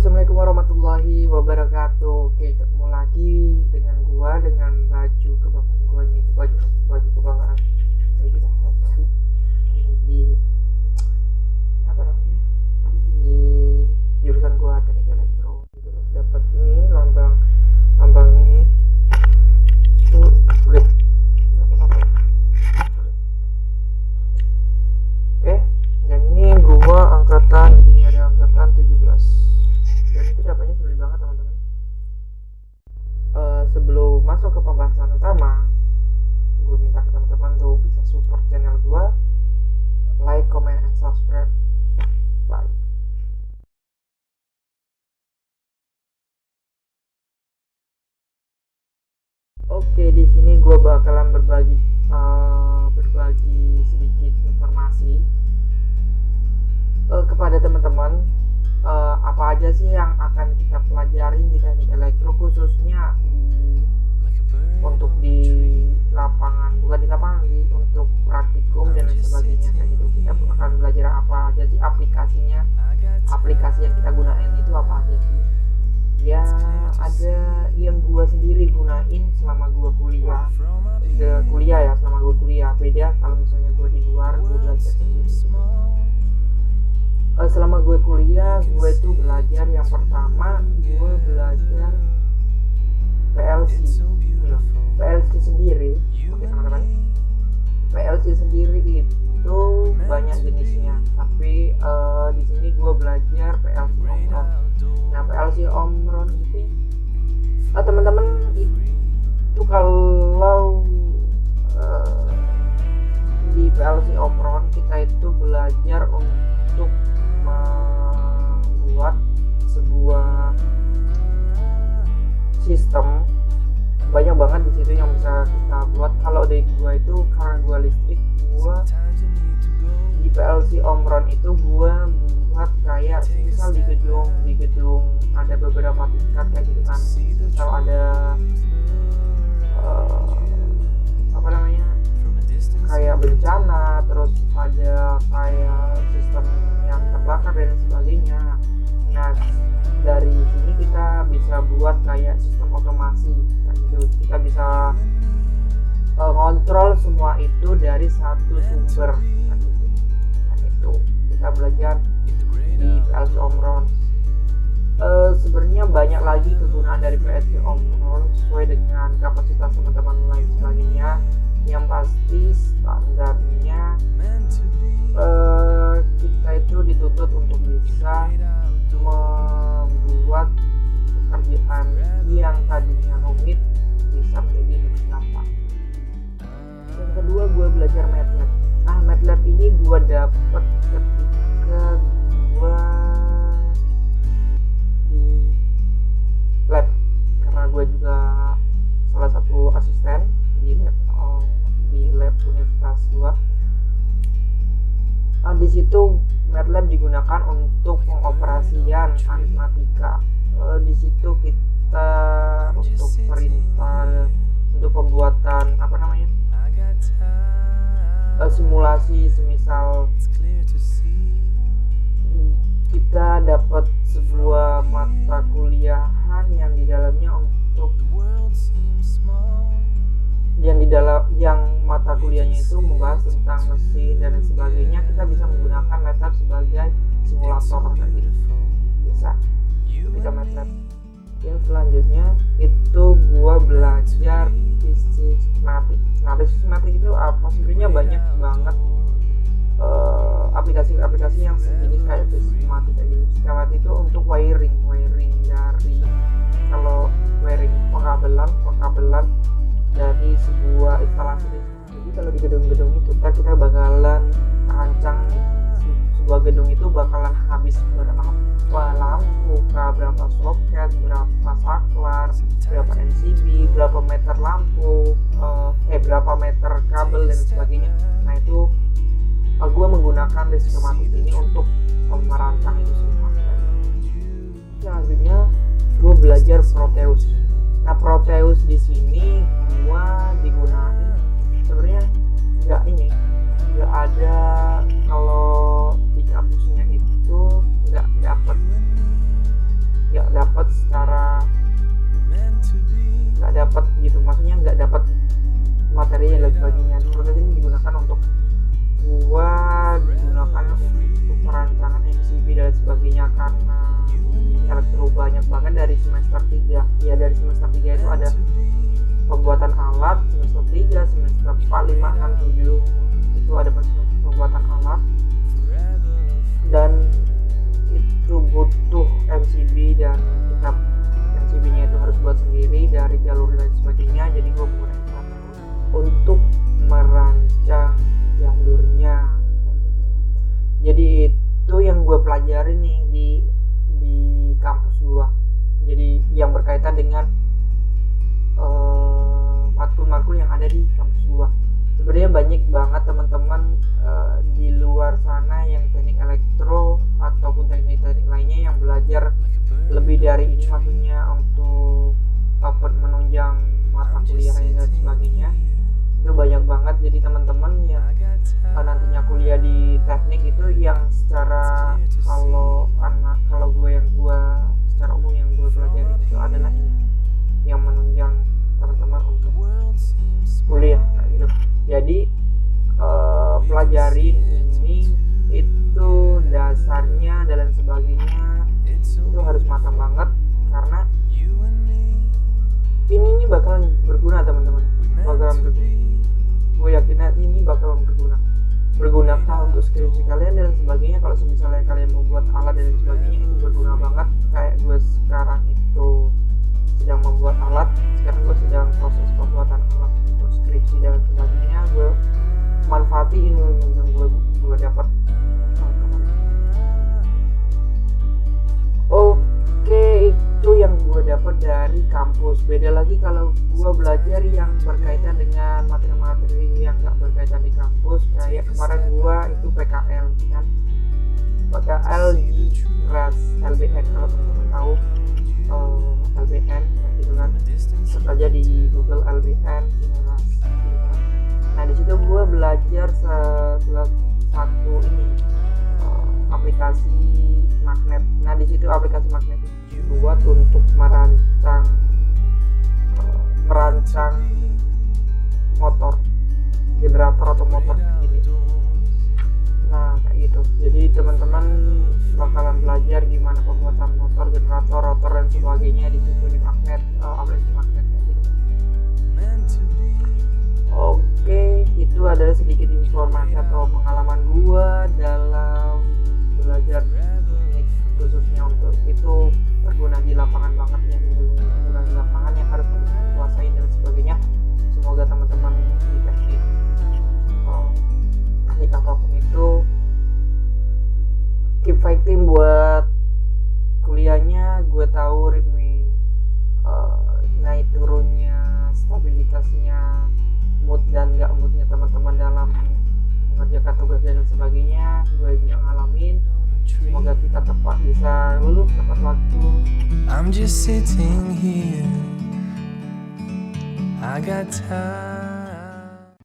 Assalamualaikum warahmatullahi wabarakatuh. Oke, ketemu lagi dengan gua dengan baju kebanggaan gua ini, baju kebanggaan. Baju di apa namanya? Di jurusan gua teknik elektro. Gitu. Dapat ini lambang ini. Tuh, sulit. Dapat lambang. Oke, dan ini gua angkatan, ini ada angkatan 17. Dan itu dapatnya sulit banget teman-teman. Sebelum masuk ke pembahasan utama, gue minta ke teman-teman tuh bisa support channel gue, like, comment, and subscribe. Bye. Oke, di sini gue bakalan berbagi sedikit informasi kepada teman-teman. Apa aja sih yang akan kita pelajari di teknik elektro, khususnya untuk di lapangan, bukan di lapangan sih, untuk praktikum dan sebagainya kayak gitu. Kita akan belajar apa aja sih aplikasinya, aplikasi yang kita gunain itu apa aja sih. Ya ada yang gua sendiri gunain selama gua kuliah ya, selama gua kuliah. Beda kalau misalnya gua di luar, gua belajar sendiri. Selama gue kuliah, gue tuh belajar yang pertama, gue belajar PLC sendiri. Oke teman-teman, PLC sendiri itu banyak jenisnya, tapi di sini gue belajar PLC Omron. Nah, PLC Omron itu teman-teman itu kalau di PLC Omron kita itu belajar untuk membuat sebuah sistem. Banyak banget di situ yang bisa kita buat. Kalau dari gua itu, karena gua listrik, gua di PLC Omron itu gua buat kayak misal di gedung ada beberapa tingkat kayak gitu kan. Misal ada apa namanya, kayak bencana, terus ada kayak sistem yang terbakar dan sebagainya. Nah, dari sini kita bisa buat kayak sistem otomasi kayak gitu. Kita bisa ngontrol semua itu dari satu sumber kayak gitu. Nah, itu kita belajar di PLC Omron. Sebenarnya banyak lagi kegunaan dari PLC Omron sesuai dengan kapasitas teman-teman lain sebagainya. Yang pasti standarnya kita itu dituntut untuk bisa membuat pekerjaan yang tadinya rumit bisa menjadi lebih gampang. Yang kedua, gue belajar MATLAB. Nah, MATLAB ini gue dapet ketika gue di lab, karena gue juga salah satu asisten di lab universitas gua. Di situ MATLAB digunakan untuk pengoperasian aritmatika. Di situ kita untuk perintah, untuk pembuatan apa namanya, simulasi. Semisal kita dapat sebuah mata kuliahan yang di dalamnya yang mata kuliahnya itu membahas tentang mesin dan sebagainya, kita bisa menggunakan MATLAB sebagai simulator kayak gitu. Bisa kita MATLAB. Yang selanjutnya itu gua belajar fisik-matik. Nah, fisik-matik itu apa? Sebenarnya banyak banget aplikasi-aplikasi yang sejenis kayak fisik-matik kayak gitu. Fisik-matik itu untuk wiring dari, kalau wiring pengkabelan dari sebuah instalasi. Jadi kalau di gedung-gedung itu kita bakalan rancang sebuah gedung itu bakalan habis berapa lampu, berapa soket, berapa saklar, berapa NCB, berapa meter lampu, berapa meter kabel dan sebagainya. Nah, itu gue menggunakan sistematik ini untuk merancang itu semua. Selanjutnya gue belajar Proteus. Nah, Proteus di sini gua digunain sebenarnya nggak ada, kalau di kampusnya itu nggak dapet karena elektro banyak banget dari semester 3. Ya dari semester 3 itu ada pembuatan alat, semester 3, semester 4, 5, 6, 7 itu ada pembuatan alat, dan itu butuh MCB dan kita MCB-nya itu harus buat sendiri dari jalur dan sebagainya. Jadi gue menggunakan untuk merancang jalurnya. Jadi itu yang gue pelajari nih di kampus gue. Jadi yang berkaitan dengan matkul-matkul yang ada di kampus gue. Sebenarnya banyak banget teman-teman di luar sana yang teknik elektro ataupun teknik-teknik lainnya yang belajar lebih dari ini, maksudnya untuk dapat menunjang mata kuliah dan sebagainya. Itu banyak banget. Jadi teman-teman yang nantinya kuliah di teknik itu yang secara kalau gue secara umum yang gue pelajari itu adalah ini yang menunjang teman-teman untuk kuliah gitu. Jadi pelajarin ini itu dasarnya dan sebagainya itu harus matang banget, karena ini bakalan berguna teman-teman, bakalan berguna. Gue yakin ini bakalan berguna untuk skripsi kalian dan sebagainya. Kalau misalnya kalian mau buat alat dan sebagainya itu berguna banget. Kayak gue sekarang itu sedang membuat alat, sekarang gue sedang proses pembuatan alat untuk skripsi dan sebagainya. Gue manfaati ilmu yang gue dapat. Oke, itu yang gue dapat dari kampus. Beda lagi kalau gue belajar yang berkaitan dengan materi-materi yang gak berkaitan di kampus. Kayak kemarin gue itu PKL kan, PKL di kelas LBN. Kalau teman-teman tahu LBN gitu kan, search aja di Google LBN kelas. Nah di situ gue belajar satu ini aplikasi magnet. Nah di situ aplikasi magnet itu buat untuk merancang motor, generator atau motor gitu. Nah kayak gitu. Jadi teman-teman bakalan belajar gimana pembuatan motor, generator, rotor dan sebagainya di situ di magnet, aplikasi magnet kayak gitu. Oke, itu adalah sedikit informasi atau pengalaman gua dalam belajar teknik, khususnya untuk itu berguna di lapangan banget ya, berguna di lapangan yang harus dikuasain dan sebagainya. Semoga teman-teman di teknik apapun itu keep fighting buat kuliahnya. Gue tahu ritme naik turunnya, stabilitasnya, mood dan gak moodnya teman-teman dalam mengerjakan tugas dan sebagainya gue juga ngalamin. Semoga kita bisa lulus tepat waktu. I'm just sitting here, I got time.